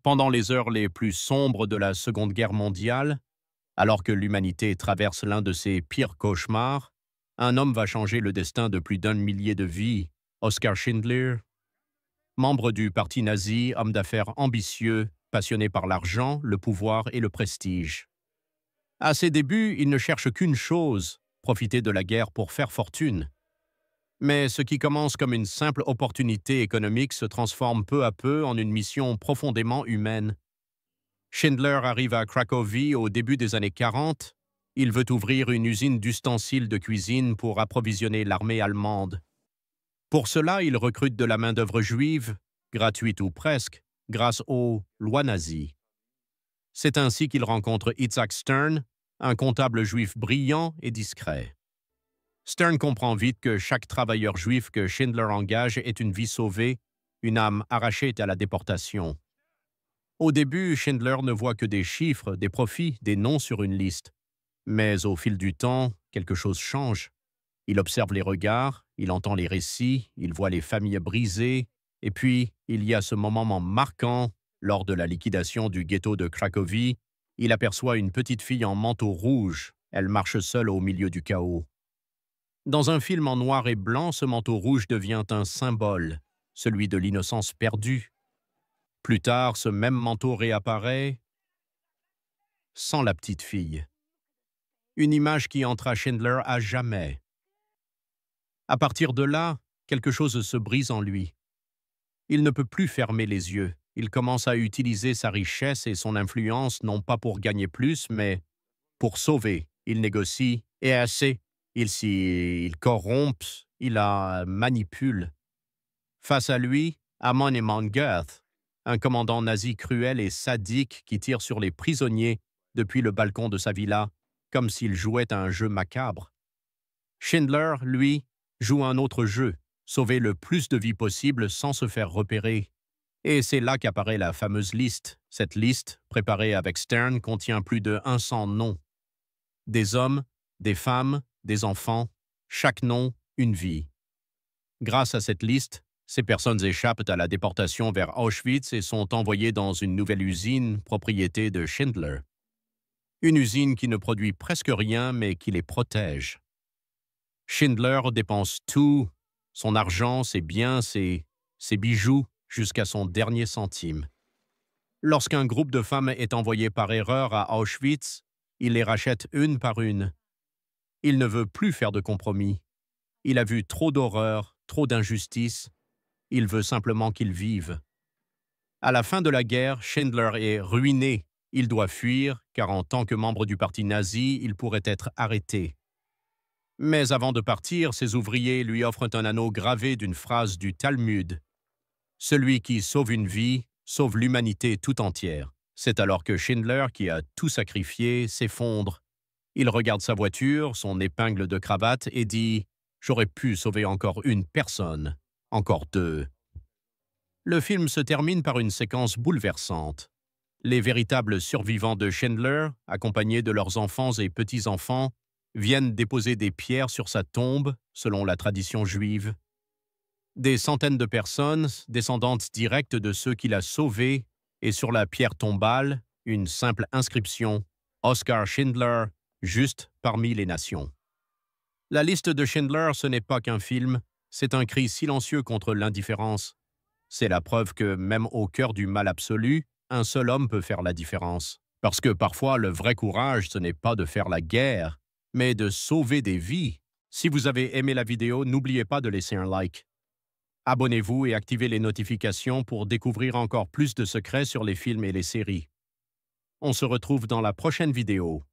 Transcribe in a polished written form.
Pendant les heures les plus sombres de la Seconde Guerre mondiale, alors que l'humanité traverse l'un de ses pires cauchemars, un homme va changer le destin de plus d'un millier de vies, Oskar Schindler. Membre du parti nazi, homme d'affaires ambitieux, passionné par l'argent, le pouvoir et le prestige. À ses débuts, il ne cherche qu'une chose, profiter de la guerre pour faire fortune. Mais ce qui commence comme une simple opportunité économique se transforme peu à peu en une mission profondément humaine. Schindler arrive à Cracovie au début des années 40. Il veut ouvrir une usine d'ustensiles de cuisine pour approvisionner l'armée allemande. Pour cela, il recrute de la main-d'œuvre juive, gratuite ou presque, grâce aux lois nazies. C'est ainsi qu'il rencontre Itzhak Stern, un comptable juif brillant et discret. Stern comprend vite que chaque travailleur juif que Schindler engage est une vie sauvée, une âme arrachée à la déportation. Au début, Schindler ne voit que des chiffres, des profits, des noms sur une liste. Mais au fil du temps, quelque chose change. Il observe les regards, il entend les récits, il voit les familles brisées, et puis il y a ce moment marquant, lors de la liquidation du ghetto de Cracovie, il aperçoit une petite fille en manteau rouge, elle marche seule au milieu du chaos. Dans un film en noir et blanc, ce manteau rouge devient un symbole, celui de l'innocence perdue. Plus tard, ce même manteau réapparaît sans la petite fille. Une image qui entra Schindler à jamais. À partir de là, quelque chose se brise en lui. Il ne peut plus fermer les yeux. Il commence à utiliser sa richesse et son influence non pas pour gagner plus, mais pour sauver. Il négocie et assez. Il corrompt, il la manipule. Face à lui, Amon Mangert, un commandant nazi cruel et sadique qui tire sur les prisonniers depuis le balcon de sa villa, comme s'il jouait à un jeu macabre. Schindler, lui, joue un autre jeu, sauver le plus de vies possible sans se faire repérer. Et c'est là qu'apparaît la fameuse liste. Cette liste, préparée avec Stern, contient plus de 100 noms. Des hommes, des femmes, des enfants, chaque nom, une vie. Grâce à cette liste, ces personnes échappent à la déportation vers Auschwitz et sont envoyées dans une nouvelle usine, propriété de Schindler. Une usine qui ne produit presque rien, mais qui les protège. Schindler dépense tout, son argent, ses biens, ses bijoux, jusqu'à son dernier centime. Lorsqu'un groupe de femmes est envoyé par erreur à Auschwitz, il les rachète une par une. Il ne veut plus faire de compromis. Il a vu trop d'horreurs, trop d'injustices. Il veut simplement qu'ils vivent. À la fin de la guerre, Schindler est ruiné. Il doit fuir, car en tant que membre du parti nazi, il pourrait être arrêté. Mais avant de partir, ses ouvriers lui offrent un anneau gravé d'une phrase du Talmud. Celui qui sauve une vie, sauve l'humanité tout entière. C'est alors que Schindler, qui a tout sacrifié, s'effondre. Il regarde sa voiture, son épingle de cravate et dit « J'aurais pu sauver encore une personne, encore deux. » Le film se termine par une séquence bouleversante. Les véritables survivants de Schindler, accompagnés de leurs enfants et petits-enfants, viennent déposer des pierres sur sa tombe, selon la tradition juive. Des centaines de personnes, descendantes directes de ceux qu'il a sauvés, et sur la pierre tombale, une simple inscription « Oskar Schindler, juste parmi les nations ». La liste de Schindler, ce n'est pas qu'un film, c'est un cri silencieux contre l'indifférence. C'est la preuve que, même au cœur du mal absolu, un seul homme peut faire la différence. Parce que parfois, le vrai courage, ce n'est pas de faire la guerre, mais de sauver des vies. Si vous avez aimé la vidéo, n'oubliez pas de laisser un like. Abonnez-vous et activez les notifications pour découvrir encore plus de secrets sur les films et les séries. On se retrouve dans la prochaine vidéo.